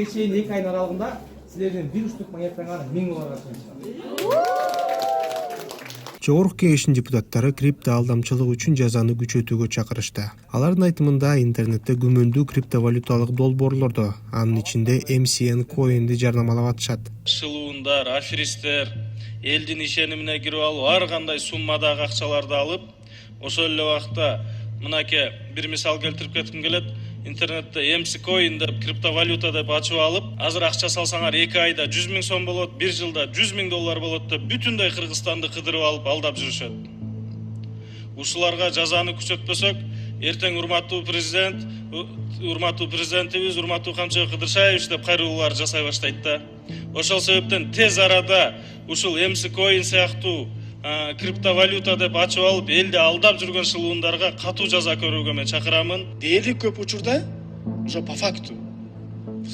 кечээин 2 айдын аралыгында силердин 1,5 монетаңар $1000 чыгат. Жогорку кеңештин депутаттары крипто алдамчылык үчүн жазаны күчөтүүгө чакырышты. Алардын айтымында интернетте күмөндүү криптовалюталык долбоорлорду, анын ичинде MCN Coin'ди жарнамалап атышат. Шылуундар, аферистер элдин ишенимине кирип алып, ар кандай суммадагы акчаларды алып, ошол эле убакта мынакей бир мисал келтирип кетким келет. Интернетте MC Coin деп криптовалюта деп ачып алып, азыр акча салсаңар 2 айда 100 000 сом болот, 1 жылда 100 000 доллар болот деп бүтүндөй Кыргызстанды кыдырып алып алдап жүрүшөт. Ушуларга жазаны күчөтпөсөк, эртең урматтуу президентибиз, урматтуу Камчыбек Кыдыршаевич деп кайрылуулар жасай баштайт да. Ошол себептен тез арада ушул MC Coin сыяктуу криптовалюта деп ачып алып, элди алдап жүргөн шылуундарга катуу жаза көрүүгө мен чакырамын. Дээрлик көп учурда уже по факту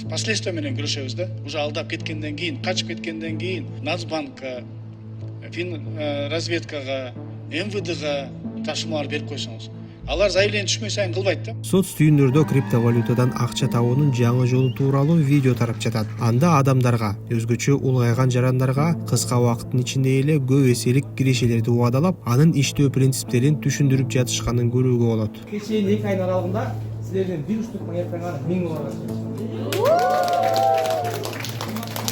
последствия менен күрөшөбүз да. Уже алдап кеткенден кийин, качып кеткенден кийин Нацбанкка, разведкага, МВДга тапшырмалар берип койсоңуз, алар заявление түшкөн сайын кылбайт да. Соц түйүндөрдө криптовалютадан акча табуунун жаңы жолу тууралуу видео тарап жатат. Анда адамдарга, өзгөчө улгайган жарандарга кыска убакыттын ичинде эле көп эселик кирешелерди убадалап, анын иштөө принциптерин түшүндүрүп жатышканын көрүүгө болот. Кечээин 2 айдын аралыгында силердин 1,5 монетаңар $1000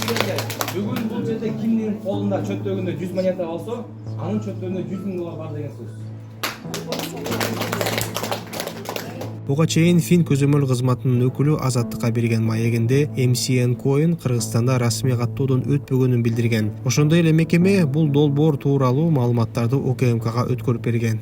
чыгат. Бүгүн бул жерде кимдин колунда чөптөгүндө 100 монета болсо, анын чөптөгүндө $100,000 бар деген сөз. Буга чейин Фин көзөмөл кызматынын өкүлү Азаттыкка берген маегинде MCN Coin Кыргызстанда расмий каттоодон өтпөгөнүн билдирген. Ошондой эле мекеме бул долбоор тууралуу маалыматтарды ОКМКга өткөрүп берген.